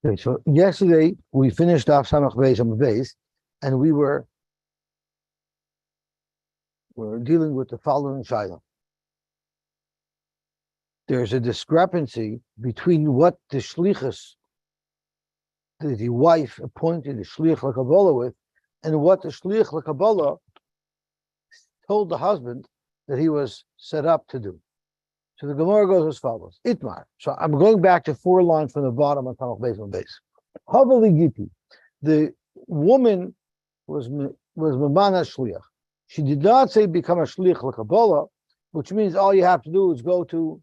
Okay, so yesterday we finished off Samach Beis on Beis, and we were dealing with the following shaila. There's a discrepancy between what the shlichus, the wife appointed the shlich l'kabbalah with, and what the shlich l'kabbalah told the husband that he was set up to do. So the Gemara goes as follows: Itmar. So I'm going back to 4 lines from the bottom of Samach Beis on Beis. Havali Giti, the woman was mamana shliach. She did not say become a shlich l'kabbalah, which means all you have to do is go to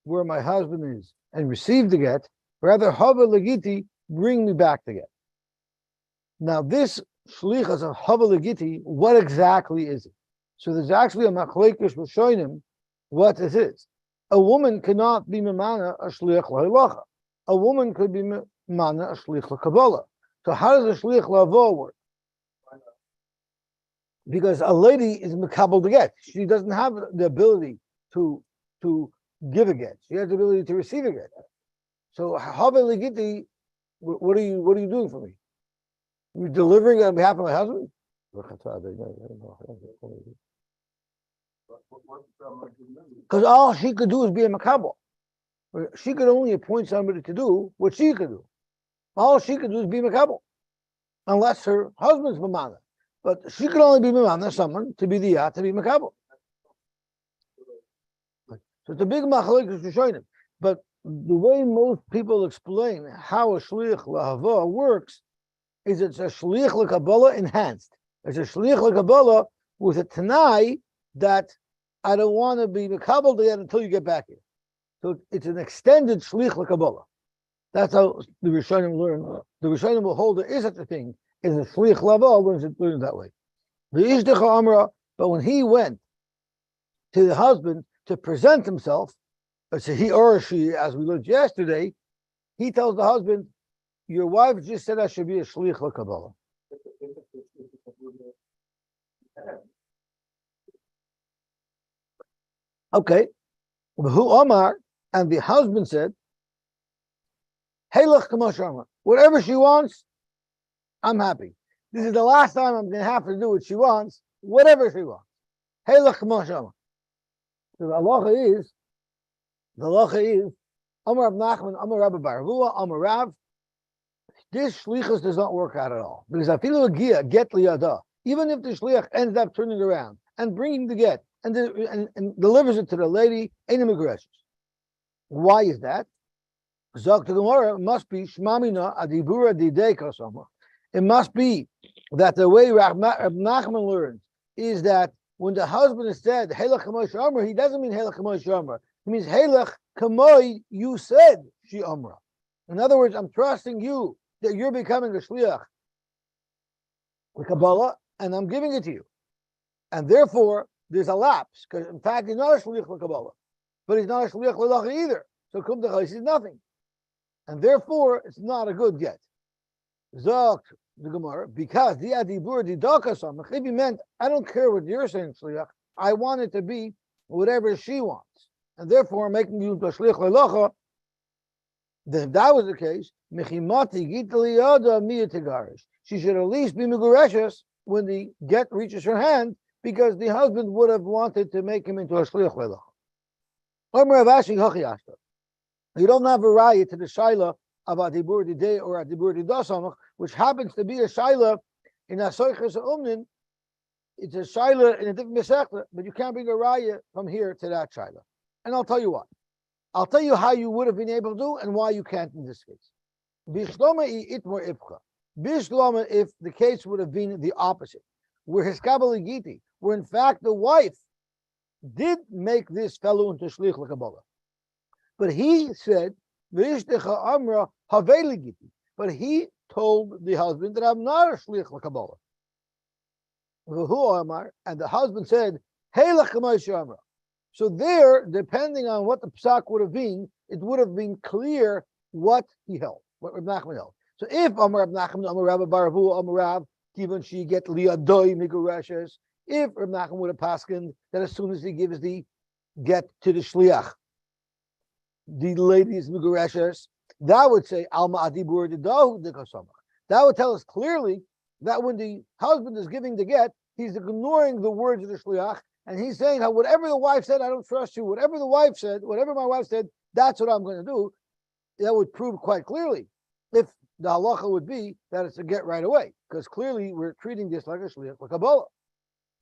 where my husband is and receive the get. Rather, havali Giti, bring me back the get. Now, this shlichus of havali Giti, what exactly is it? So there's actually a machlekes b'shonim what this is. A woman cannot be mamana a shliach l'halacha. A woman could be mamana a shlich l'kabbalah. So how does a shlich l'avo work? Because a lady is mekabel to get. She doesn't have the ability to give a get. She has the ability to receive a get. So havali Giti, what are you doing for me? You're delivering on behalf of my husband? Because all she could do is be a makabel. She could only appoint somebody to do what she could do. All she could do is be makabel, unless her husband's mamana. But she could only be mamana someone to be the yat to be makabel. So it's a big machlekes rishonim. But the way most people explain how a shliach lahava works is it's a shliach l'kabbalah enhanced. It's a shliach l'kabbalah with a tanai that I don't want to be makabel to that until you get back here. So it's an extended shlich l'kabbalah. That's how the Rishonim learn. The Rishonim will hold there is such a thing as a shlich l'kabbalah learns it that way. The Ishdecha Amra, but when he went to the husband to present himself, so he or she, as we learned yesterday, he tells the husband, "Your wife just said I should be a shlich l'kabbalah." Okay, who Omar, and the husband said, "Heilach k'mosh Omar, whatever she wants, I'm happy. This is the last time I'm going to have to do what she wants, whatever she wants. Heilach k'mosh Omar." So the halacha is, Omar Rab Nachman, Omar Rabbi Bar Huvah, Omar Rav. This shlichus does not work out at all because afilu agia get liyada, even if the shliach ends up turning around and bringing the get and delivers it to the lady, ain't aggressive. Why is that? Zok to Gemara, it must be shmamina adibura didei kasama. It must be that the way Rab Nachman learns is that when the husband is said Heilach Kamoy Shomer, he doesn't mean Heilach Kamoy Shomer. He means Heilach Kamoy, you said Shi Amra. In other words, I'm trusting you that you're becoming a shliach, the Kabbalah, and I'm giving it to you. And therefore, there's a lapse, because in fact, he's not a shliach l'Kabbalah, but he's not a shliach l'Lacha either. So kum d'chais is nothing. And therefore, it's not a good get. Zok the Gemara, because the adibur didakasam, mechibi meant, I don't care what you're saying, shliach, I want it to be whatever she wants. And therefore, I'm making you into a shliach l'Lacha. Then if that was the case, mechimati gitaliyada miyatigarish. She should at least be megureshes when the get reaches her hand, because the husband would have wanted to make him into a shliach leilach. You don't have a raya to the shaila of adibur didei or adibur didasamach, which happens to be a shaila in asoiches umnin. It's a shaila in a different mesechta, but you can't bring a raya from here to that shaila. And I'll tell you what. I'll tell you how you would have been able to do and why you can't in this case. Bishloma itmor ifcha. Bishloma, if the case would have been the opposite, where his giti, where in fact the wife did make this fellow into shlich l'Kabbalah, but he said v'ishtecha amra haveli giti, but he told the husband that I'm not a shlich l'Kabbalah. V'hu amar, and the husband said heilach k'moshe amra. So there, depending on what the psak would have been, it would have been clear what he held, what Reb Nachman held. So if Amar Reb Nachman, Amar Rabbi Bar Huvah, Amar Rav, given she get liyadoi migureshes, if Reb Nachman would have paskened that as soon as he gives the get to the shliach, the lady is migureshes, that would say Alma Adibur Dahu Dikasamach. That would tell us clearly that when the husband is giving the get, he's ignoring the words of the shliach, and he's saying how whatever the wife said, I don't trust you. Whatever the wife said, whatever my wife said, that's what I'm going to do. That would prove quite clearly if the halacha would be that it's a get right away, because clearly we're treating this like a shliach, like a bola.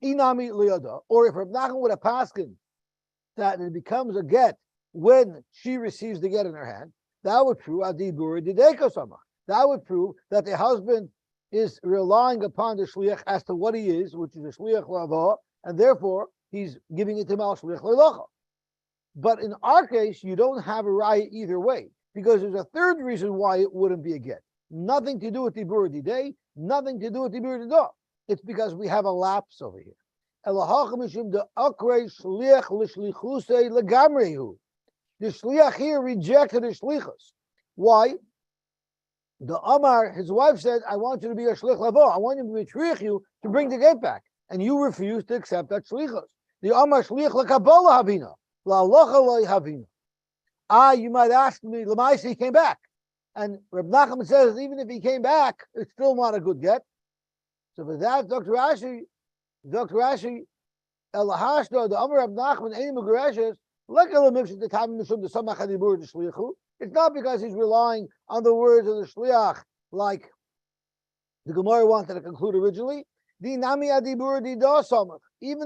Inami liyada, or if Reb Nachman would have paskin that it becomes a get when she receives the get in her hand, that would prove adibur dideko samach. That would prove that the husband is relying upon the shliach as to what he is, which is a shliach lava, and therefore he's giving it to mal shliach lelocha. But in our case, you don't have a raya either way, because there's a third reason why it wouldn't be a get. Nothing to do with Dibur Didei, nothing to do with Dibur Didah. It's because we have a lapse over here. The shliach here rejected the shlichus. Why? The Amar, his wife said, I want you to be a shlich lavo. I want you to be you to bring the get back. And you refuse to accept that shlichus. The Amar shlich lekabala havina. La locha lo havina. You might ask me, Lamaisi, he came back. And Reb Nachman says, even if he came back, it's still not a good get. So for that, Dr. Rashi, Elahashdo, the Amar Reb Nachman, Ein Mugareshes, it's not because he's relying on the words of the shliach, like the Gemara wanted to conclude originally. Even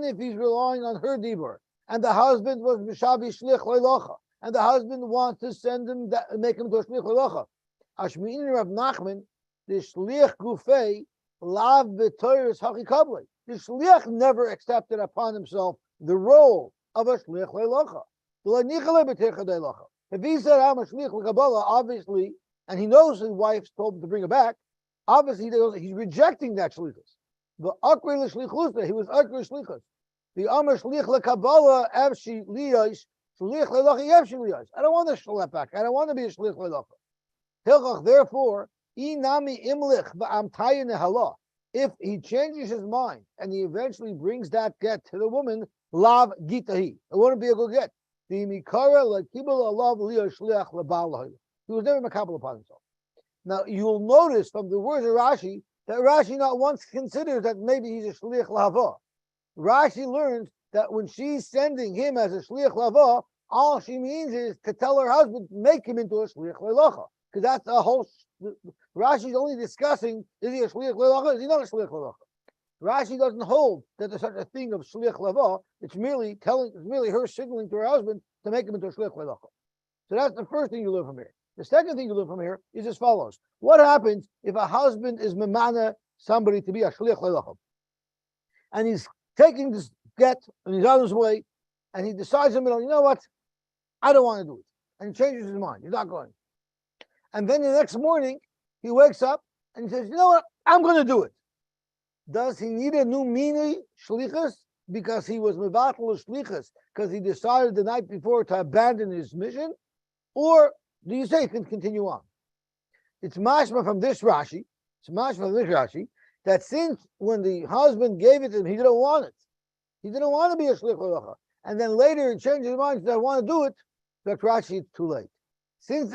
if he's relying on her dibur, and the husband was mishavi shlich leilocha, and the husband wants to send him, make him to a shlich leilocha. Ashmi'in Rav Nachman, the shlich gufei lav b'toyres hachikabli. The shliach never accepted upon himself the role of a shlich leilocha. If he said I'm a shlich l'kabbalah, obviously, and he knows his wife told him to bring it back, obviously he's rejecting that shlichus. The akri l'shlichusa, he was akri shlichus. The amar shlich l'kabbalah evshi liyos shlich lelocha evshi liyos. I don't want to shlep back. I don't want to be a shlich lelocha. Hilchach, therefore, inami imlich v'amtayin nehala. If he changes his mind and he eventually brings that get to the woman, lav gitahi. It wouldn't be a good get. He was never makabel upon himself. Now you'll notice from the words of Rashi that Rashi not once considers that maybe he's a shliach lava. Rashi learns that when she's sending him as a shliach lava, all she means is to tell her husband make him into a shliach lelocha, because that's the whole. Rashi's only discussing is he a shliach lelocha? Is he not a shliach lelocha? Rashi doesn't hold that there's such a thing of shliach lava. It's merely her signaling to her husband to make him into a shliach levacha. So that's the first thing you learn from here. The second thing you learn from here is as follows: what happens if a husband is memana somebody to be a shliach levacha, and he's taking this get and he's on his way, and he decides in the middle, you know what, I don't want to do it, and he changes his mind, he's not going, and then the next morning he wakes up and he says, you know what, I'm going to do it. Does he need a new mini shlichus because he was mevatel shlichus because he decided the night before to abandon his mission, or do you say he can continue on? It's mashma from this Rashi. That since when the husband gave it to him, he didn't want it. He didn't want to be a shlich lelocha, and then later he changed his mind and said, I want to do it. Dr. Rashi, it's too late. Since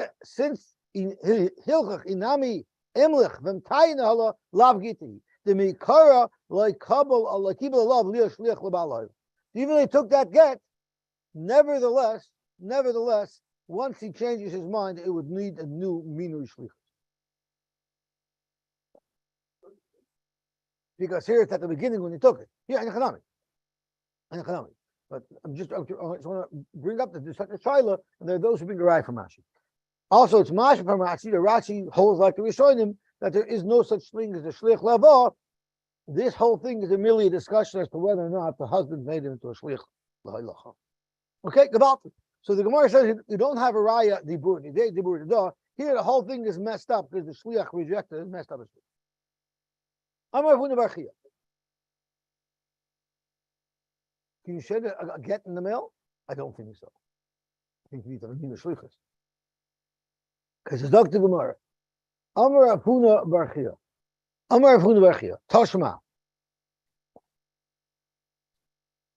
hilchach inami emlich v'mtayin hala lav giti. The mikara like kabel kibel alav liya shliach lebalai. Even though he took that get, nevertheless, once he changes his mind, it would need a new minui shlichus. Because here it's at the beginning when he took it. Yeah, in economic. But I just want to bring up that there's such a shaila, and there are those who bring a right from Rashi. Also, it's Masha from Rashi. The Rashi holds like the Rishonim that there is no such thing as a shlich lava. This whole thing is merely a discussion as to whether or not the husband made him into a shlich lava. Okay, Gabal. So the Gemara says you don't have a raya dibur didah. Here the whole thing is messed up because the shliach rejected is messed up. Amar Avuna bar Chia. Can you shed a get in the mail? I don't think so. I think you need to mean the shlichus. Because it's Dr. Gemara. Amar Avuna bar Chia. Tashma.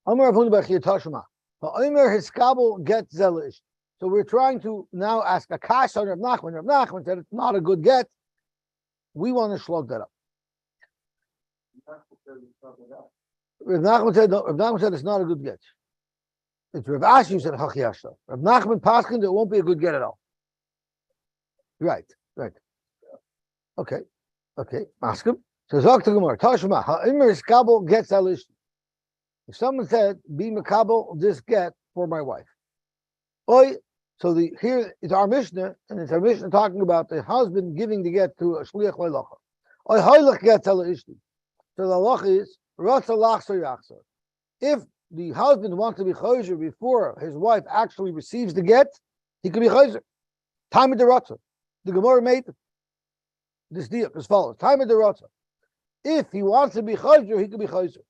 Amar Avuna bar Chia. Tashma. Ha'omer hiskabel get zelish. So we're trying to now ask a kash on Rav Nachman. Rav Nachman said it's not a good get. We want to shlog that up. Rav Nachman said no, Rav Nachman said it's not a good get. It's Rav Ashi who said hachiyashta. Rav Nachman paskin it won't be a good get at all. Right. Okay. Ask him. So Zok to Gemara. Tashma ha'imr iskabel gets alish. If someone said be makabel this get for my wife. Oi. So here is our Mishnah, and it's our Mishnah talking about the husband giving the get to a shliach le'locha. Oi hoylech gets alishti. So the halacha is ratza lachser yachser. If the husband wants to be chayzer before his wife actually receives the get, he can be chayzer. Time of the ratza. The Gemara made this deal as follows: time of the ratza. If he wants to be chayzer, he can be chayzer.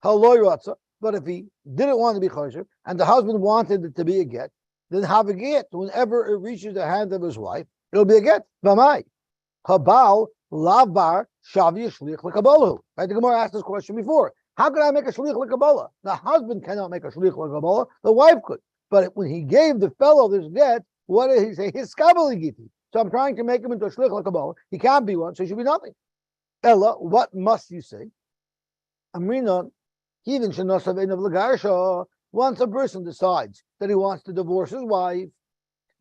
Haloi ratza. But if he didn't want to be chayzer and the husband wanted it to be a get, then have a get. Whenever it reaches the hand of his wife, it'll be a get. V'mai habal lavbar shavi shliach lekabolahu. Right? The Gemara asked this question before. How could I make a shliach lekabolah? The husband cannot make a shliach lekabolah. The wife could. But when he gave the fellow this get, what did he say? His kabbalah giti. So I'm trying to make him into a shliach lekabolah. He can't be one, so he should be nothing. Ella, what must you say? Amrina, even shenosav einav legarsha. Once a person decides that he wants to divorce his wife,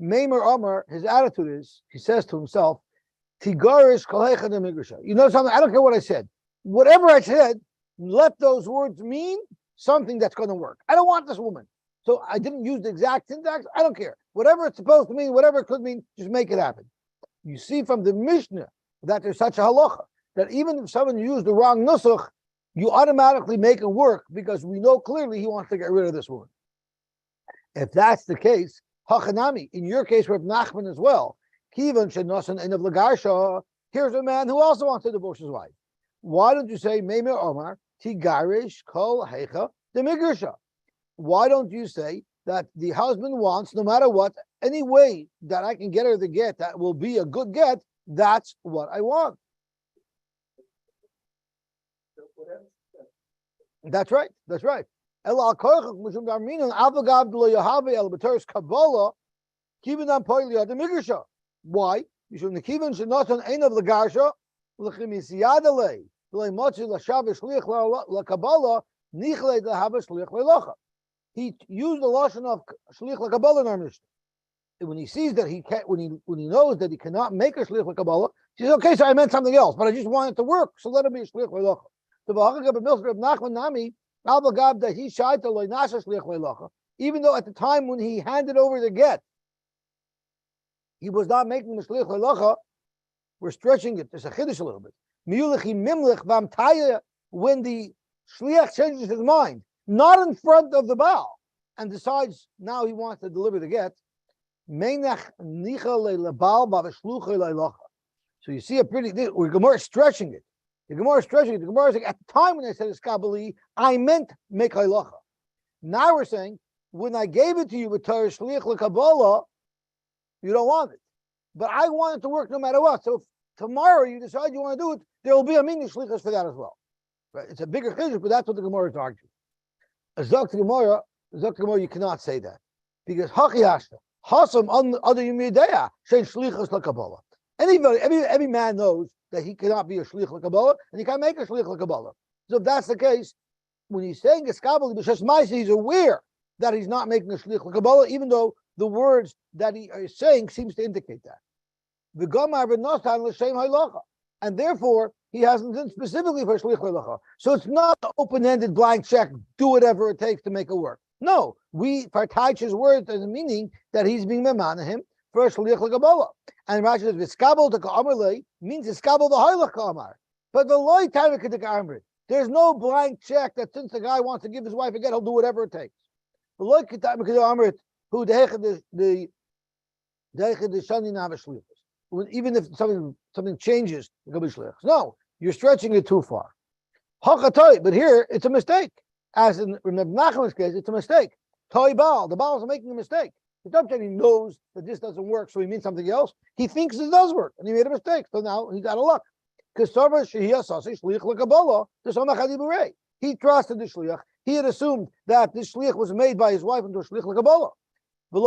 Meimer Amar, his attitude is, he says to himself, Tigarish Kalecha de Migrisha. You know something? I don't care what I said. Whatever I said, let those words mean something that's going to work. I don't want this woman. So I didn't use the exact syntax. I don't care. Whatever it's supposed to mean, whatever it could mean, just make it happen. You see from the Mishnah that there's such a halacha, that even if someone used the wrong nusach, you automatically make it work because we know clearly he wants to get rid of this woman. If that's the case, hachanami, in your case, Rav Nachman as well, kivan shenosan einav legarsha, here's a man who also wants to divorce his wife. Why don't you say, Meimer Omar, tigarish kol heicha de migrisha? Why don't you say that the husband wants, no matter what, any way that I can get her to get that will be a good get, that's what I want. That's right. Why? He used the lashon of shliach l'kabbalah in our Mishnah. When he sees that he can't, when he knows that he cannot make a shliach l'kabbalah, he says, "Okay, so I meant something else, but I just want it to work, so let it be a shliach l'locha." Even though at the time when he handed over the get, he was not making the shliach l'locha, we're stretching it. There's a chiddush a little bit. When the shliach changes his mind, not in front of the Baal, and decides now he wants to deliver the get. So you see a pretty, we're Gemara stretching it. The Gemara is stretching it. The Gemara is like, at the time when I said Eskabali, I meant make halacha. Now we're saying, when I gave it to you with Torah Shliach LeKabbalah, you don't want it. But I want it to work no matter what. So if tomorrow you decide you want to do it, there will be a mini shlichus for that as well. Right? It's a bigger chiddush, but that's what the Gemara is arguing. As Zok to Gemara, you cannot say that. Because Haki Hashta, Hasam other Yumideya, say Shlichus LeKabbalah. Every man knows that he cannot be a shlich l'kabbalah, and he can't make a shlich l'kabbalah. So if that's the case, when he's saying eskabel b'shes ma'aseh, he's aware that he's not making a shlich l'kabbalah, even though the words that he is saying seems to indicate that. V'gamar v'nostan l'shem halacha, and therefore he hasn't done specifically for shlich l'kabbalah. So it's not an open-ended blank check. Do whatever it takes to make it work. No, we partouch his words as meaning that he's being memana him for shlich l'kabbalah. And Rashi says, "V'skabel to ka'amarlei" means "v'skabel the haylach ka'amar." But the loy time to ka'amrit. There's no blank check that since the guy wants to give his wife a get, he'll do whatever it takes. The loy time to ka'amrit who the shani navashlichus. Even if something changes, it could be shlichus. No, you're stretching it too far. Hakatoi, but here it's a mistake. As in Reb Nachman's case, it's a mistake. Toi Baal, the Baal is making a mistake. It's not that he knows that this doesn't work, so he means something else. He thinks it does work, and he made a mistake. So now he's out of luck. He trusted the shliach. He had assumed that this shliach was made by his wife into a shliach l'kabbalah. It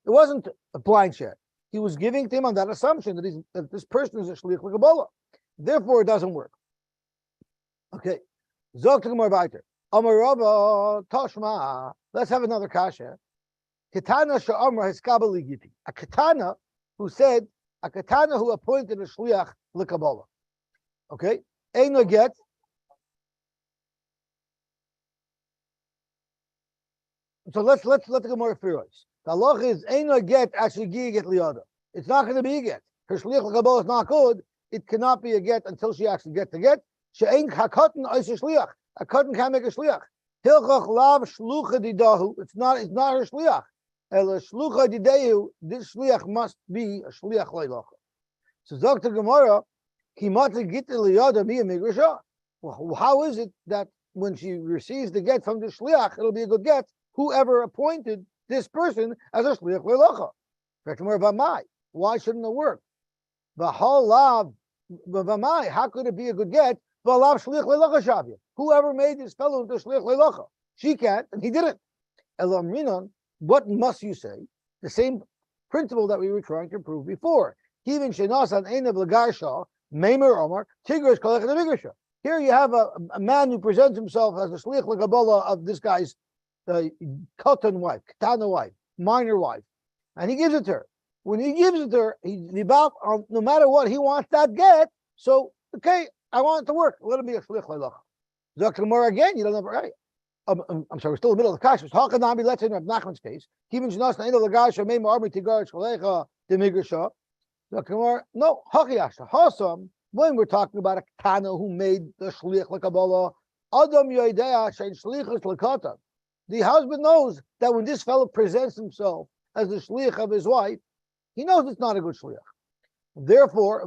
wasn't a blind share. He was giving to him on that assumption that this person is a shliach l'Kabbalah. Therefore, it doesn't work. Okay. Toshma. Let's have another kasha. Ketana she'amra hiskabel ligiti. A ketana who said, a ketana who appointed a shliach l'Kabbalah. Okay. Ein get. So let's the Gemara figure out. The halacha is ein get actually get liyada. It's not going to be a get. Her shliach l'Kabbalah is not good. It cannot be a get until she actually gets the get. She'ein hakatan ois shliach. A cotton can't make a shliach. Hilchach lav shlucha didahu. It's not her shliach. El shlucha didahu. This shliach must be a shliach leilacha. So Dr. Gemara, kimata git liyada mi migrasha. Well, how is it that when she receives the get from the shliach, it'll be a good get? Whoever appointed this person as a shliach leilacha. Why shouldn't it work? V'hal lav v'mai. How could it be a good get? Whoever made this fellow into shliach leilacha, she can't, and he didn't. Elamrinon, what must you say? The same principle that we were trying to prove before. Here you have a man who presents himself as a shliach l'Kabbalah of this guy's katan wife, katana wife, minor wife, and he gives it to her. When he gives it to her, no matter what, he wants that get. So, okay, I want it to work. Let it be a shliach leilacha. Dr. Gemara again, you don't know, right? I'm sorry, we're still in the middle of the kashrus. Hakanabi, let's say in Rav Nachman's case, Kivin Shnas Na'ina Lagash Meimu Armi Tigar Shalecha Demigrasha. Dr. Gemara, no, Hakiyasha Hasam. When we're talking about a Tana who made the shliach l'Kabbalah, Adam Yoidea Shein Shlichus L'Katan. The husband knows that when this fellow presents himself as the shliach of his wife, he knows it's not a good shliach. Therefore,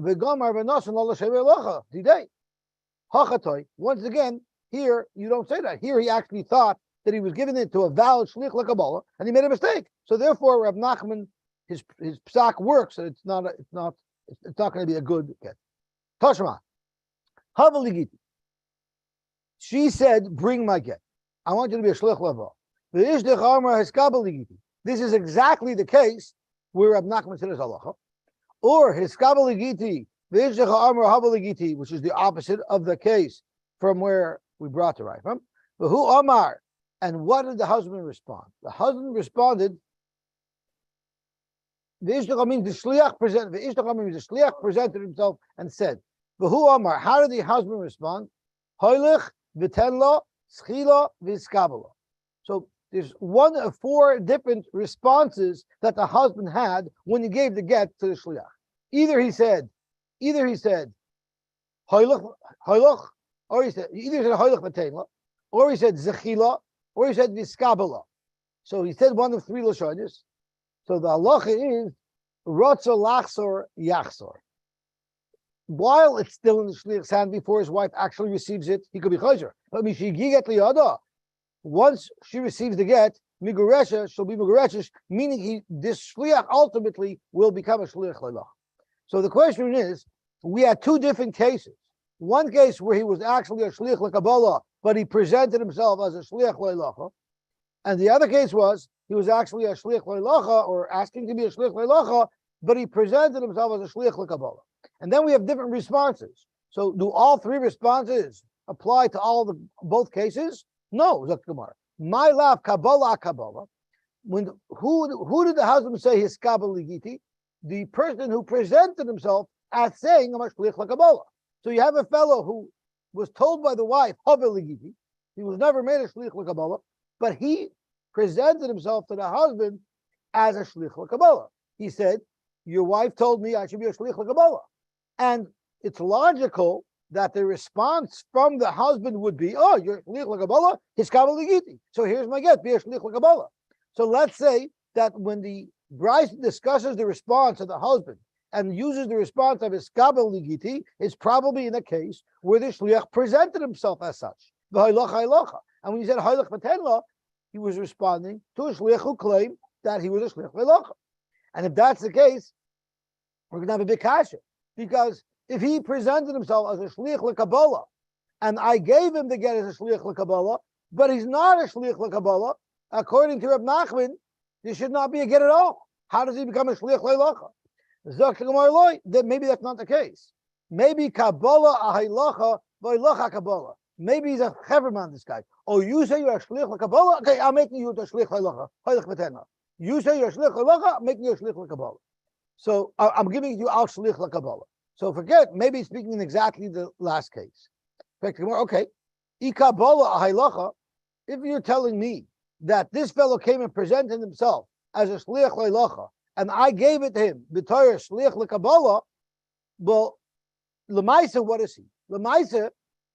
once again, here you don't say that. Here he actually thought that he was giving it to a valid shliach l'Kabbalah, and he made a mistake. So therefore, Rav Nachman, his psak works, and it's not going to be a good get. Toshma, Havaligiti. She said, "Bring my get. I want you to be a shliach l'Kabbalah." This is exactly the case where Rav Nachman said his halacha. Or hiskabaligiti, which is the opposite of the case from where we brought the right from. But who Amar? And what did the husband respond? The husband responded, the shliach presented himself and said, but who Amar? How did the husband respond? Hoilich v'tenlo schila v'skabala. So there's one of four different responses that the husband had when he gave the get to the shliach. Either he said, hoilach, or he said hoilach v'tein, or he said zechila, or he said viskabala. So he said one of three lashonis. So the halacha is rotza lachsor yachsor. While it's still in the shliach's hand before his wife actually receives it, he could be chayzer. But mishigiget liyada. Once she receives the get, miguresha, she'll be migureshish, meaning this shliach ultimately will become a shliach leilacha. So the question is, we had two different cases. One case where he was actually a shliach l'Kabbalah, but he presented himself as a shliach leilacha, and the other case was he was actually a shliach leilacha or asking to be a shliach leilacha, but he presented himself as a shliach l'Kabbalah. And then we have different responses. So do all three responses apply to both cases? No, Zok Gemara. My love, Kabbalah. When who did the husband say his Kabbaligiti? The person who presented himself as saying I'm a shliach l'Kabbalah. So you have a fellow who was told by the wife Havaligiti. He was never made a shliach l'Kabbalah, but he presented himself to the husband as a shliach l'Kabbalah. He said, "Your wife told me I should be a shliach l'Kabbalah," and it's logical that the response from the husband would be, "Oh, you're shliach l'Kabbalah, his Kabbaligiti. So here's my get, be a shliach l'Kabbalah." So let's say that when the Bryce discusses the response of the husband and uses the response of his Kabbaligiti, it's probably in a case where the shliach presented himself as such. And when he said haylach v'tenla, he was responding to a shliach who claimed that he was a shliach v'locha. And if that's the case, we're going to have a big kasha, because if he presented himself as a shliach l'Kabbalah, and I gave him the get as a shliach l'Kabbalah, but he's not a shliach l'Kabbalah, according to Reb Nachman, there should not be a get at all. How does he become a shliach leilacha? That maybe that's not the case. Maybe Kabbalah ahaylacha v'aylacha Kabbalah. Maybe he's a cheverman, this guy. Oh, you say you're a shliach Kabbalah? Okay, I'm making you a shliach leilacha. You say you're a shliach leilacha, I'm making you a shliach Kabbalah. So I'm giving you al shliach Kabbalah. So forget, maybe he's speaking in exactly the last case. Okay, Kabbalah ahaylacha. If you're telling me that this fellow came and presented himself as a shliach leilacha, and I gave it to him, b'torah shliach lekabbalah, well, l'maisa, what is he? L'maisa,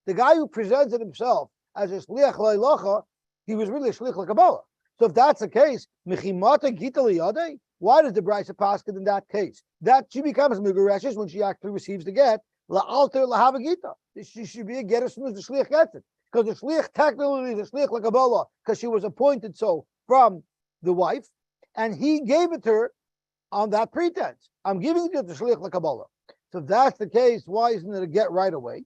the guy who presented himself as a shliach leilacha, he was really a shliach lekabbalah. So if that's the case, mechimata gita liyadei, why does the Brisa paskin in that case? That she becomes megureshes when she actually receives the get, la'alter lahava gita. She should be a get as soon as the shliach gets it. Because the shliach technically is a shliach lekabbalah, because she was appointed so from the wife, and he gave it to her on that pretense. I'm giving you the shliach lekabbalah. So if that's the case, why isn't it a get right away?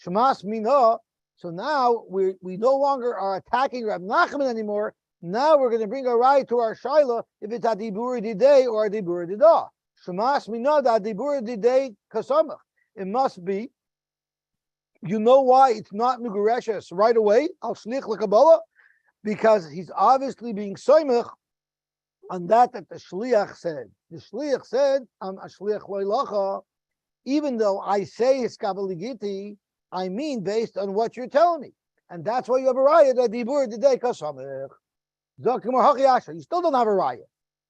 Shmas mina. So now we no longer are attacking Rab Nachman anymore. Now we're going to bring a right to our shaila if it's adibur didei or adibur didah. Shmas mina da adibur didei kasamach. It must be. You know why it's not megureshes right away? Al shliach lekabbalah, because he's obviously being soymech on that the shliach said. The shliach said, "I'm a shliach leilacha." Even though I say it's kabbaligiti, I mean based on what you're telling me, and that's why you have a raya that dibur didei kasamech. You still don't have a raya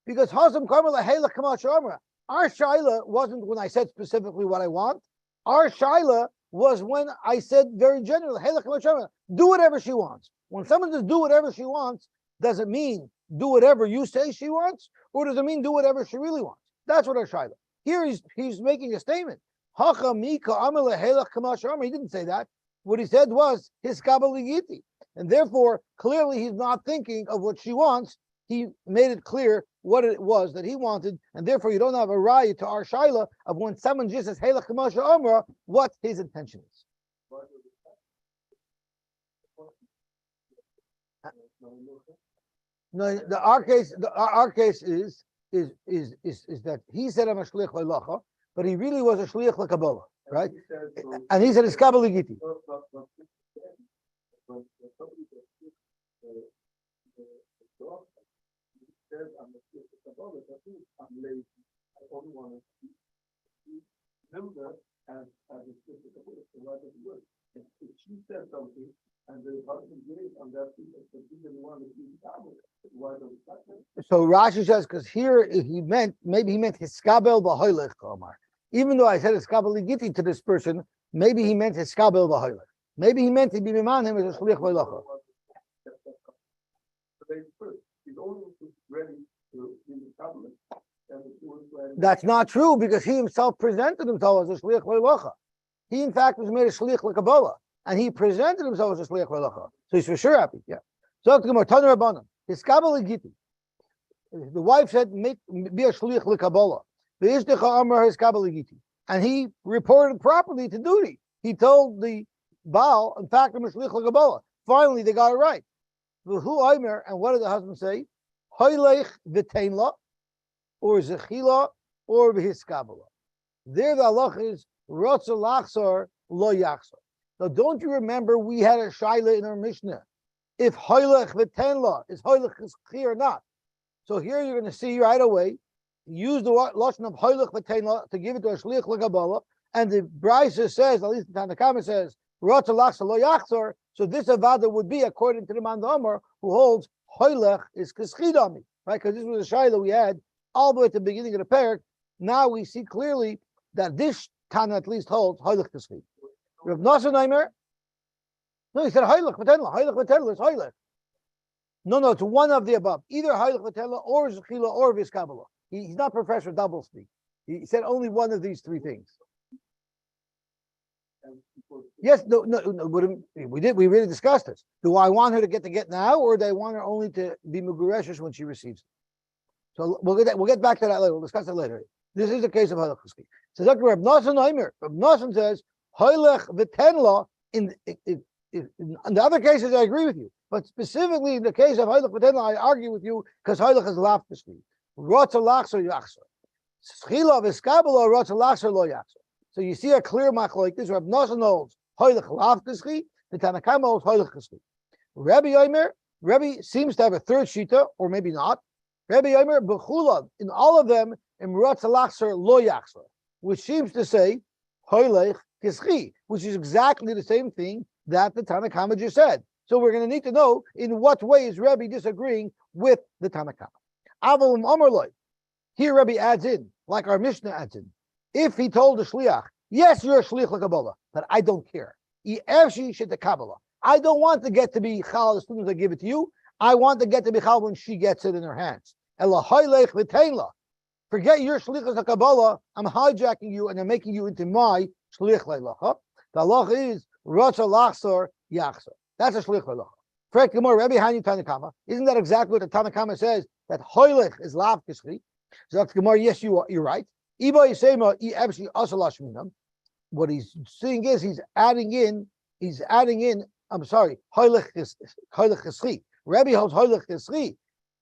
because hasam karmel lehelach kamal shamra. Our shaila wasn't when I said specifically what I want. Our shaila was when I said very generally, do whatever she wants. When someone says do whatever she wants, does it mean do whatever you say she wants, or does it mean do whatever she really wants? That's what our shaila. Here he's making a statement. He didn't say that. What he said was his kabbaligiti, and therefore clearly he's not thinking of what she wants. He made it clear what it was that he wanted, and therefore you don't have a raya to our shaila of when someone just says "Heilach Kamasha Amra," what his intention is. No, our case is that he said I'm a shliach leilacha, but he really was a shliach lekabbalah, right? And he said it's kabbaligiti. Says I'm a shliach lekabbalah, but I'm lazy. I only want to remember as a shliach lekabbalah. So why does it work? If she said something and the husband gave on that piece, but he didn't want to be kabbalah, why does it happen? So Rashi says because here maybe he meant hiskabel b'hoylech kamar. Even though I said hiskabeligiti to this person, maybe he meant hiskabel b'hoylech. Maybe he meant to be miman him as a shliach leilacha. Ready to be the kabbalah. That's not true because he himself presented himself as a shliach leilacha. He in fact was made a shliach lekabbalah, and he presented himself as a shliach leilacha. So he's for sure happy. Yeah. So Tanur Rabbanan, his kabbaligiti. The wife said, be a shliach lekabbalah. V'ishtecha amar his kabbaligiti, and he reported properly to duty. He told the Baal, in fact, I'm a shliach lekabbalah. Finally, they got it right. V'hu aimer, and what did the husband say? Hoylech v'teinla, or zechila, or v'hiskabala. There the halach is rotza lachsar lo yachsar. Now, don't you remember we had a shaila in our Mishnah? If hoylech v'teinla is hoylech chizchi or not? So here you're going to see right away, use the lashon of hoylech v'teinla to give it to a shliach lekabala, and the Brisa says, at least the Tanakama says, rotza lachsar lo yachsar. So this avada would be according to the Man Amar who holds hoylech is k'schidami, right? Because this was a shaila we had all the way at the beginning of the parak. Now we see clearly that this Tana at least holds hoylech k'schid. Rav Nosson Aimer, no, he said hoylech v'tenla. Hoylech v'tenla is hoylech. No, it's one of the above. Either hoylech v'tenla or zechila or viskabala. He's not Professor Doublespeak. He said only one of these three things. Yes, no. We really discussed this. Do I want her to get now, or do I want her only to be megureshes when she receives it? So we'll get back to that later. We'll discuss it later. This is the case of hoylech k'schid. So Dr. Reb Nosson Aimer, Reb Nosson says hoylech v'tenla. In the other cases, I agree with you. But specifically in the case of Hoylech V'Tenla, I argue with you because Hoylech is lafkishli. Rotza lachser yachser. Schila v'skabela rotza lachser lo yachser. So you see a clear machlokes. Reb Nosson holds Hoylech lafkishli. The Tanna Kama holds Hoylech kishli. Rebbe seems to have a third shita, or maybe not. Rebbe Yomer b'chulav, in all of them, imratz lachser lo yachser, which seems to say hoylech kischi, which is exactly the same thing that the Tanna Kama just said. So we're going to need to know in what way is Rebbe disagreeing with the Tanna Kama. Avalum Omerloi. Here Rebbe adds in, like our Mishnah adds in, if he told the shliach, yes, you're a shliach l'Kabbalah, but I don't care. I don't want to get to be chal as soon as I give it to you. I want to get to be chal when she gets it in her hands. Forget your shlichus HaKabbalah. I'm hijacking you and I'm making you into my shlich leilacha. The halacha is rotza lachsor yachsor. That's a shlich leilacha. Frek Gemara, Rebbe Hani Tanna Kama. Isn't that exactly what the Tanna Kama says? That hoylech is lav kishri. So Gemara, yes, you're right. Iba yisema I ebshi asalash minam. What he's saying is he's adding in. I'm sorry, hoylech kishri. Rebbe holds hoylech kishri.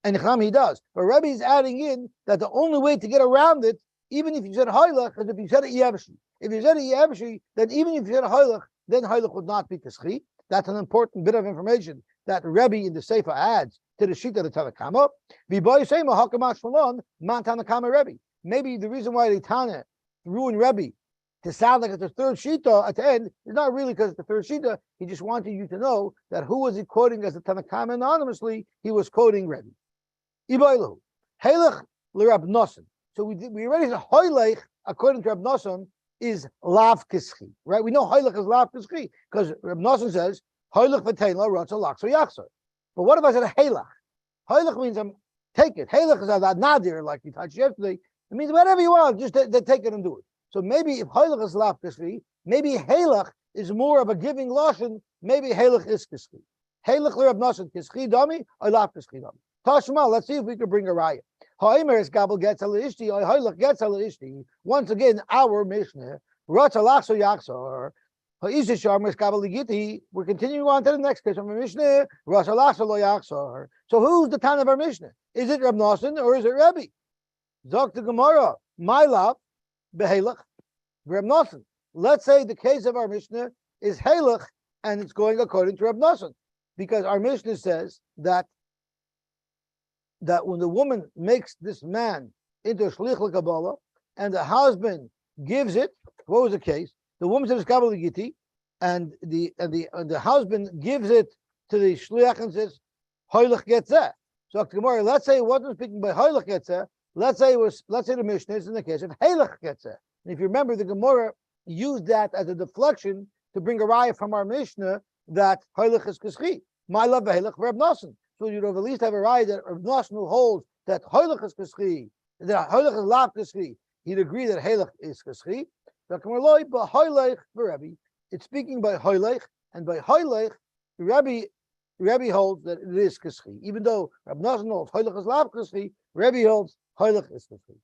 And Cham he does. But Rebbe is adding in that the only way to get around it, even if you said hoylech, is if you said Yevshi. If you said Yevshi, then even if you said hoylech, then hoylech would not be kishri. That's an important bit of information that Rebbe in the Sefer adds to the sheet of the Tanna Kama. Maybe the reason why the Tana ruined Rebbe to sound like it's the third shita at the end is not really because it's the third shita. He just wanted you to know that who was he quoting as the Tanna Kama anonymously? He was quoting Rebbe. Ibailu, Halech l'Rab Nosson. So we already said Hoylech, according to Rab Nosson, is lav kischi, right? We know Hoylech is lav kischi because Rab Nosson says Hoylech v'teila rotza lachser yachser. But what if I said Halech? Hoylech means take it. Halech is a nadir, like we touched yesterday. It means whatever you want, just take it and do it. So maybe if Hoylech is lav kischi, maybe Halech is more of a giving lashon. Maybe Halech is kischi. Halech l'Rab Nosson kischi dami or lav kischi dami. Tashma, let's see if we can bring a riot. Ha'emer is gabel gets al ishti, or Hoylech gets al ishti. Once again, our Mishnah, Rotza lachso yachsor. Ha'isha sharm is gabel gittin. We're continuing on to the next case of our Mishnah, Rotza lachso lo yachsor. So who's the Tan of our Mishnah? Is it Rab Nosson or is it Rebbe? Zok the Gemara, my love, behelech, Rab Nosson. Let's say the case of our Mishnah is Halech, and it's going according to Rab Nosson, because our Mishnah says that when the woman makes this man into a shlich l'Kabbalah, and the husband gives it, what was the case? The woman says Kabbalah Giti, and the husband gives it to the shliach and says Hoylech gets that. So Gemara, let's say it wasn't speaking by Hoylech gets that. Let's say the Mishnah is in the case of Halech gets that. And if you remember, the Gemara used that as a deflection to bring a raya from our Mishnah that Hoylech is kischi. My love Halech for Rab Nosson. So you'd at least have a raya that Rab Nosson who holds that Hoylech is kischi, that Hoylech is lav kischi. He'd agree that Halech is kischi. It's speaking by Hoylech, and by Hoylech, Rebbe holds that it is kischi. Even though Rab Nosson holds Hoylech is lav kischi, Rebbe holds Hoylech is kischi.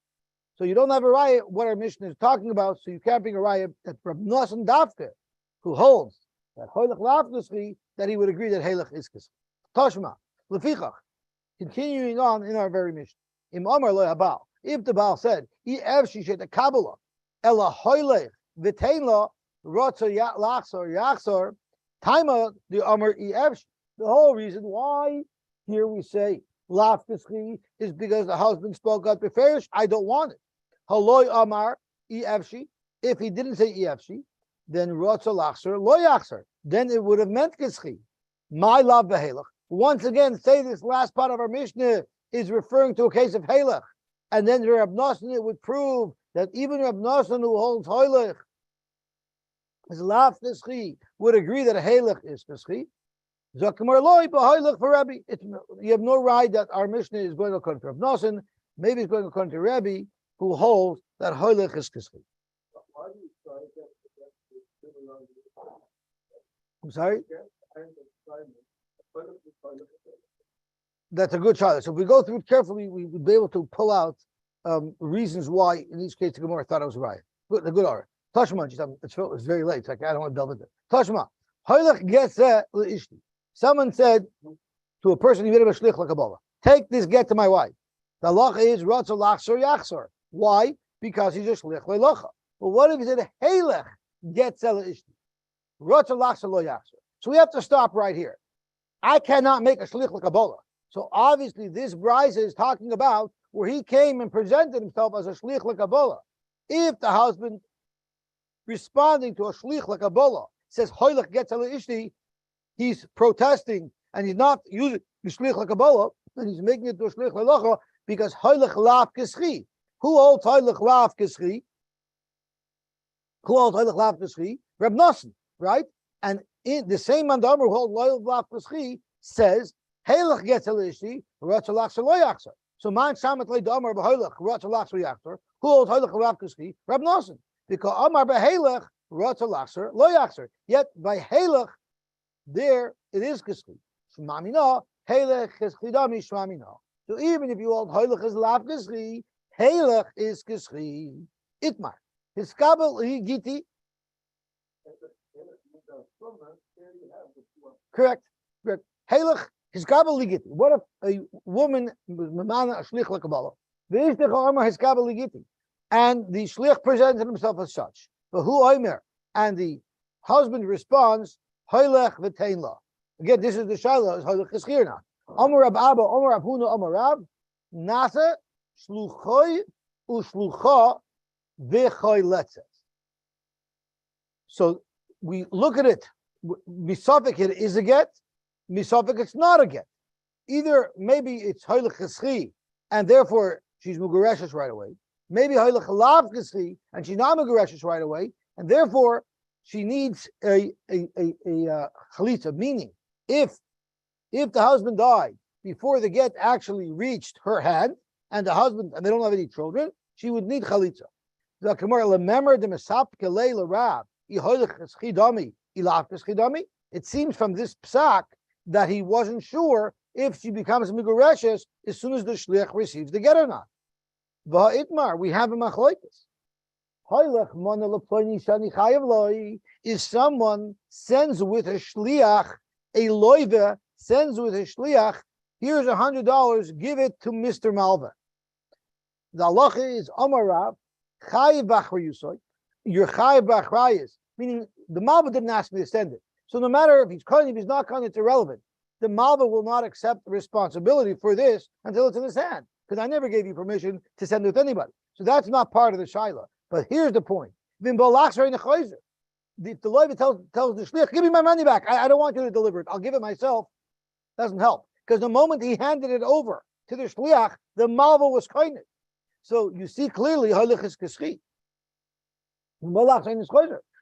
So you don't have a raya what our Mishnah is talking about. So you can't bring a raya that Rab Nosson Dafka, who holds that Hoylech lav kischi, that he would agree that Halech is kischi. Tashma. Lefichach, continuing on in our very mission. Im Amar lo Habal. If the Baal said, "I evshi shet Kabbalah, ela hoylech v'tein rotzo lachsor yachsor," taima the Amar I evshi. The whole reason why here we say lav kischi is because the husband spoke up beferish. I don't want it. Haloi Amar I evshi. If he didn't say I evshi, then rotzo lachsor lo yachsor. Then it would have meant kischi. My love behelach. Once again, say this last part of our Mishnah is referring to a case of Halech. And then Rab Nosson, it would prove that even Rab Nosson who holds Hoylech is lav kischi would agree that Halech is kischi. Zakmar loy b'Hoylech for Rebbe. You have no right that our Mishnah is going according to Rab Nosson. Maybe it's going according to Rebbe who holds that Hoylech is kischi. I'm sorry? That's a good shot. So if we go through it carefully, we would be able to pull out reasons why, in each case, the Gemara thought it was right. Good, the good order. Tashma, it's very late. It's like I don't want to delve into it. Tashma, Hoylech gets l'ishti. Someone said to a person, you made him a shlich l'kabbalah, take this get to my wife. The halacha is Ratza Lachsor Yachsor. Why? Because he's a shlich le'locha. But what if he said Heilech get Tzela Ishti? Ratza Lachsor lo Yachsor. So we have to stop right here. I cannot make a shlich l'kabbalah. So obviously this brisa is talking about where he came and presented himself as a shlich l'kabbalah. If the husband responding to a shlich l'kabbalah says Heilech get Tzela Ishti, he's protesting and he's not using the shlich l'kabbalah, and he's making it to a shlich le'locha. Because Heilech Lav Kischi. Who holds Heilech Lav Kischi? Who holds Heilech Lav Kischi? Reb Nosson, right? And in the same Mandamar who holds Heilech Lav Kischi says, Heilech gets Elishi, Ratzalach Saloyachser. So man Shamat Le Damar Beheilech, Ratzalach Saloyachser. Who holds Heilech Lav Kischi? Reb Nosson. Because Amar Beheilech, Ratzalachser, Loyachser. Yet by Heilech, there it is Kischi. Shmamina, Heilech Kischi Dami Shmamina. So even if you hold Heilech is Lav Kischi, Heilech is Kischi. Itmar. His kabel Giti. Correct. Correct. Heilech, his kabel Giti. What if a woman Mamana a shlich l'kabbalah? V'ishtech Amar his kabel Giti. And the shlich presented himself as such. But who Omer? And the husband responds, Heilech v'tein la. Again, this is the Shaila, is Heilech Kischi or not? Amar Rab Abba, Amar Rab Huna, Amar Rab, Nasa, Shluchoi, Ushlucha, V'choi Letzes. So we look at it, Misafik it is a get, Misafik it's not a get. Either maybe it's Heilech Kischi, and therefore she's Mugareshes right away. Maybe Heilech Lav Kischi, and she's not Mugareshes right away, and therefore she needs a chalitza, meaning if the husband died before the get actually reached her hand, and the husband, and they don't have any children, she would need chalitza. It seems from this psak that he wasn't sure if she becomes migureshes as soon as the shliach receives the get or not. V'ha'itmar, we have a machlokes. If someone sends with a shliach, a loiva sends with a shliach, here's $100, give it to Mr. Malva. The halacha is Amar Rav, chayiv b'achrayusoy. You're chayiv b'achrayus, meaning the Malva didn't ask me to send it. So no matter if he's kind, if he's not kind, it's irrelevant. The Malva will not accept the responsibility for this until it's in his hand, because I never gave you permission to send it with anybody. So that's not part of the shaila. But here's the point. If the loiva tells the shliach, give me my money back. I don't want you to deliver it. I'll give it myself. Doesn't help. Because the moment he handed it over to the shliach, the malva was kindness. So you see clearly, Heilech is Kischi.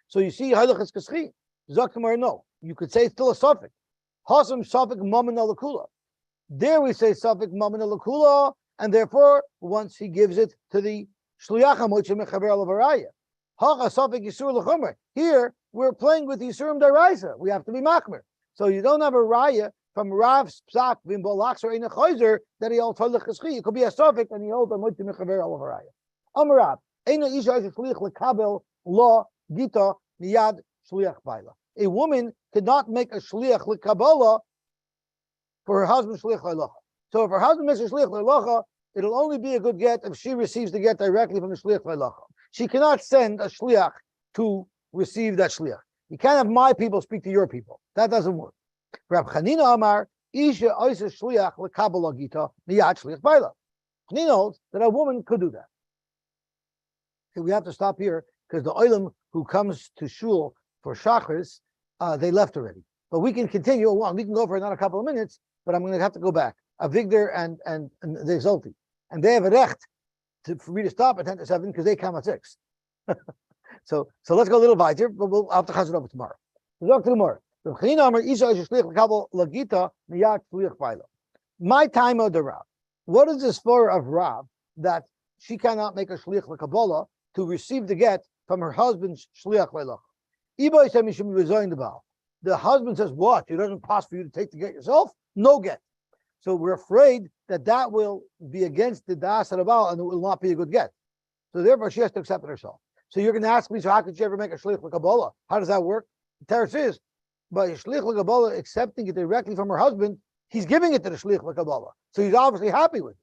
So you see, Heilech is Kischi. Zaktamar, no. You could say it's still a suffix. Hasam suffix mammon alakula. There we say suffix mammon alakula, and therefore, once he gives it to the shliach hamotzeh mechaber alavaraya. Hacha suffix yisur lechomer. Here, we're playing with Yisurim Daraisa. We have to be machmer. So you don't have a raya from Rav's psak vim bolachs or ina chayzer that he holds Heilech Kischi. It could be a suffix and he holds hamotzeh mechaber alavaraya. Amarav eina isha is shliach lekabel lo gita miyad shliach baila. A woman could not make a shliach lekabala for her husband shliach le'locha. So if her husband makes a shliach le'locha, it'll only be a good get if she receives the get directly from the shliach le'locha. She cannot send a shliach to receive that shliach. You can't have my people speak to your people. That doesn't work. Rab Chanina Amar, Isha Oisa Shliach Lekabala Gita Miyad Shliach Baila. Chanina holds that a woman could do that. Okay, we have to stop here because the oilam who comes to shul for shachris, they left already. But we can continue along. We can go for another couple of minutes, but I'm going to have to go back. Avigdor and the Zolti. And they have a recht for me to stop at 10 to 7 because they come at 6. So let's go a little weiter, but we'll have to chaz it over tomorrow. We'll talk to tomorrow. My time of the Rav. What is this for of Rav that she cannot make a shliach l'kabbalah to receive the get from her husband's shliach le'locha? The husband says, what? It doesn't pass for you to take the get yourself? No get. So we're afraid that will be against the das rabal and it will not be a good get. So therefore she has to accept it herself. So you're going to ask me, so how could she ever make a shliach l'kabbalah? How does that work? The teretz is, by shlich l'kabbalah accepting it directly from her husband, he's giving it to the shlich l'kabbalah. So he's obviously happy with it.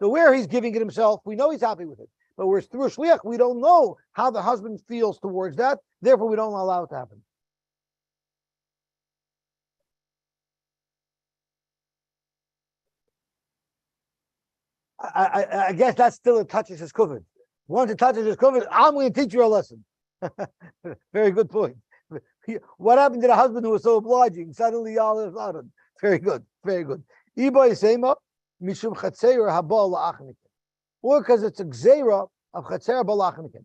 So where he's giving it himself, we know he's happy with it. But where it's through a shliach, we don't know how the husband feels towards that. Therefore, we don't allow it to happen. I guess that still touches his covet. Once it touches his covet, I'm going to teach you a lesson. Very good point. What happened to the husband who was so obliging? Suddenly, all of a sudden. Very good. Very good. Iba Yisema, Mishum Chatzeir Habal La'achnikin. Or because it's a gzeira of Chatzeir Balachnikin.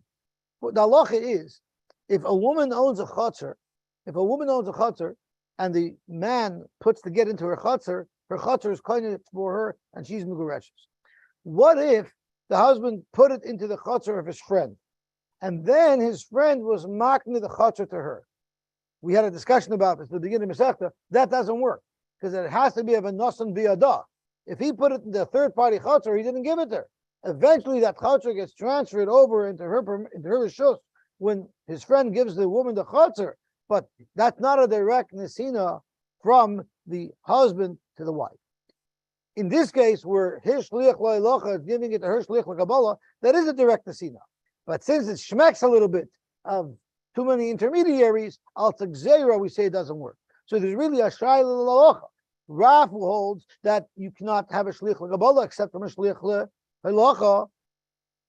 The halacha is, if a woman owns a chutzner, and the man puts the get into her chutzner is kind of for her, and she's megureshes. What if the husband put it into the chutzner of his friend, and then his friend was marking the chutzner to her? We had a discussion about this at the beginning of Masechta. That doesn't work because it has to be of a nosan biyadah. If he put it in the third party chutzner, he didn't give it to her. Eventually, that chutzner gets transferred over into her rishus when his friend gives the woman the chutzner. But that's not a direct nesina from the husband to the wife. In this case, where his shliach lo'ilocha is giving it to her shliach l'kabbalah, that is a direct nesina. But since it shmecks a little bit of too many intermediaries, al tzegzeira, we say it doesn't work. So there's really a shayla l'locha. Raf holds that you cannot have a shliach l'kabbalah except from a shliach l'locha.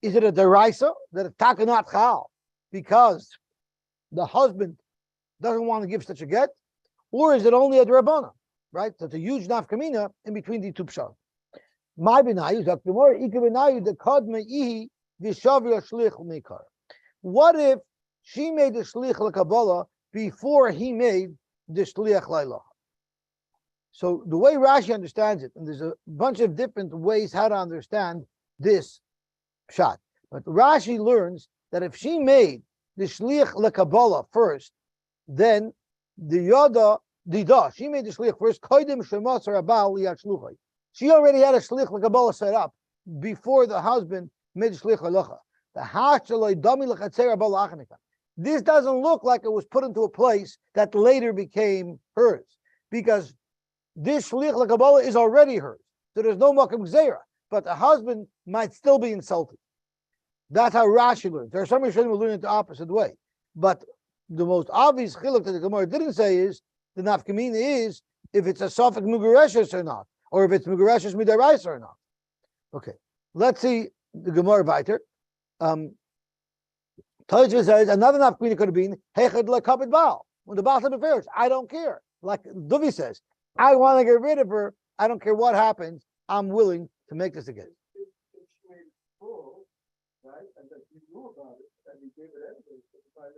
Is it a deraisa that it's takanat chal because the husband doesn't want to give such a get, or is it only a derabana? Right, so it's a huge nafkamina in between the two pshat. My benayu, Dr. Moore, ikabenayu the kadme ihi v'shavir shlich mikar. What if she made the shlich l'kabbalah before he made the shlich l'ilach? So the way Rashi understands it, and there's a bunch of different ways how to understand this pshat, but Rashi learns that if she made the shlich l'kabbalah first, then the yada dida, she made the shlich first. She already had a shlich l'kabbalah set up before the husband made the shlich l'locha. This doesn't look like it was put into a place that later became hers, because this shlich l'kabbalah is already hers. So there's no makom gzeira, but the husband might still be insulted. That's how Rashi learns. There are some Rishonim who learn it the opposite way, but the most obvious chiluk that the Gemara didn't say is the nafkamina is if it's a safek mugureshes or not, or if it's mugureshes midaraisa or not. Okay, let's see the Gemara weiter. Tosfos says another nafkamina could have been hechad lekabed baal, when the baal said affairs. I don't care, like Duvi says, I want to get rid of her. I don't care what happens. I'm willing to make this again. If she made it full, right, and that he knew about it, and he gave it evidence to try to.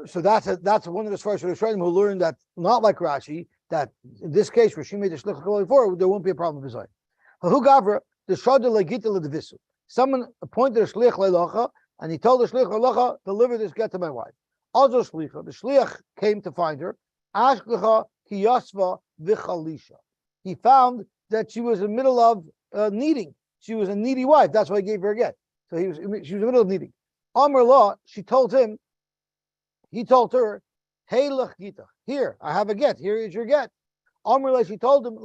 So that's one of the first Rishonim who learned that, not like Rashi, that in this case where she made the shlich l'kabbalah before, there won't be a problem with Zayim. Who gavra the shada legita l'devisu? Someone appointed a shlich l'locha, and he told the shlich l'locha, deliver this get to my wife. Also shlicha, the shlich came to find her. Ashkecha ki yasva v'chalisha. He found that she was in the middle of needing. She was a needy wife. That's why he gave her a get. So she was in the middle of needing. Amr law, she told him. He told her, "Hey, lech gita, here I have a get. Here is your get." Amrullah, she told him,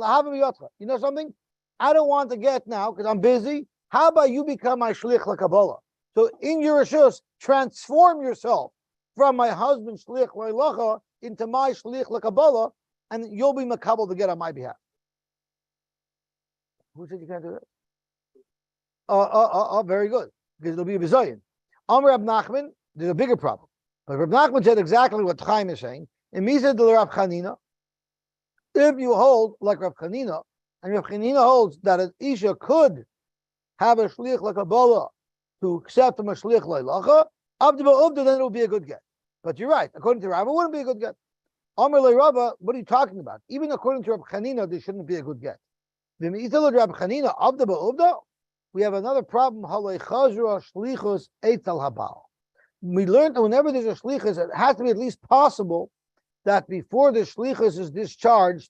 "You know something? I don't want the get now because I'm busy. How about you become my shlich l'kabbalah? So in your rishus, transform yourself from my husband's shlich l'ilacha into my shlich l'kabbalah, and you'll be makabel to get on my behalf." Who said you can't do that? Very good, because it'll be a bizayin. Amr Rab Nachman, there's a bigger problem. But Rab Nachman said exactly what Chaim is saying. In Misa de Rab Chanina, if you hold like Rab Chanina, and Rab Chanina holds that an Isha could have a shlich l'kabbalah to accept him a shlich l'ilacha, then it will be a good get. But you're right, according to Rab, it wouldn't be a good get. Amr le Rabba, what are you talking about? Even according to Rab Chanina, this shouldn't be a good get. We have another problem. We learned that whenever there's a shlichus, it has to be at least possible that before the shlichus is discharged,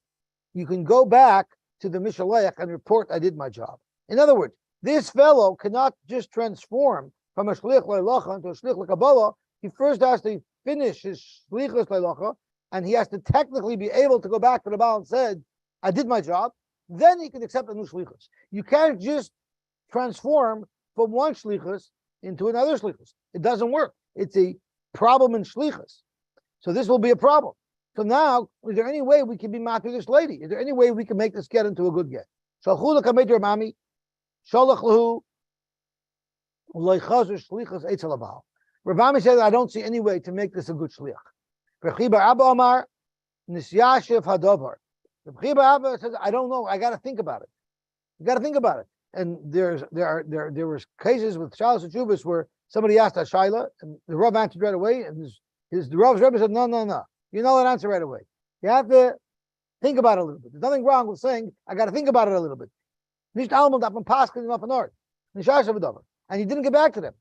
you can go back to the mishalayach and report, I did my job. In other words, this fellow cannot just transform from a shlich leilacha into a shlich l'kabbalah. He first has to finish his shlichus leilacha, and he has to technically be able to go back to the Baal and said, I did my job, then he can accept a new shlichus. You can't just transform from one shlichus into another shlichus. It doesn't work. It's a problem in shlichus. So this will be a problem. So now, is there any way we can be mad to this lady? Is there any way we can make this get into a good get? Shalchu l'kamed your mami, shalach lahu, loichazu shlichus eitzel abal. Rav Ami says, I don't see any way to make this a good shliach. Rechiba Abba Amar, nisyashiv hadovar. Rechiba Abba says, I don't know. I got to think about it. You got to think about it. And there was cases with Shalos and Chubas where somebody asked a Shaila, and the Rav answered right away, and the Rav's Rebbe said, no. You know that answer right away. You have to think about it a little bit. There's nothing wrong with saying, I got to think about it a little bit. Nicht almond up and paskin up and north. And he didn't get back to them.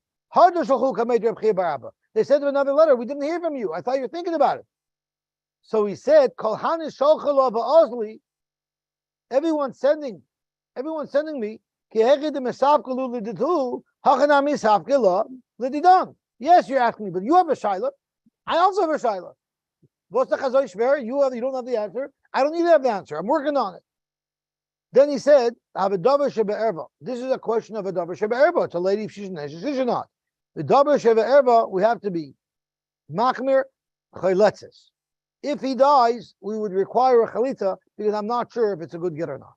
They said in another letter, we didn't hear from you. I thought you were thinking about it. So he said, everyone's sending me. Yes, you're asking me, but you have a shaila. I also have a shaila. What's the chazoi shver? You don't have the answer. I don't either have the answer. I'm working on it. Then he said, "Have a davar shebe'erva." This is a question of a davar shebe'erva. It's a lady if she's neshes, she's not. The davar shebe'erva, we have to be machmir chayletzes. If he dies, we would require a chalita because I'm not sure if it's a good get or not.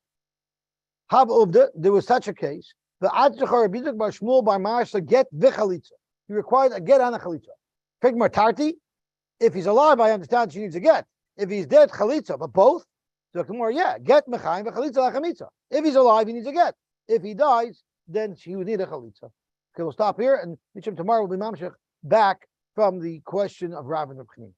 Have uvda, there was such a case. The Adzachar Biduk Bar Shmuel Bar Marsha get v'chalitza. He required a get and a chalitza. Fig Martarti, if he's alive, I understand she needs a get. If he's dead, chalitza, but both. So more, yeah, get mechayim v'chalitza lachamitza. If he's alive, he needs a get. If he dies, then she would need a chalitza. Okay, we'll stop here, and Mishim tomorrow will be mamshech back from the question of Rav and Reb Chanina.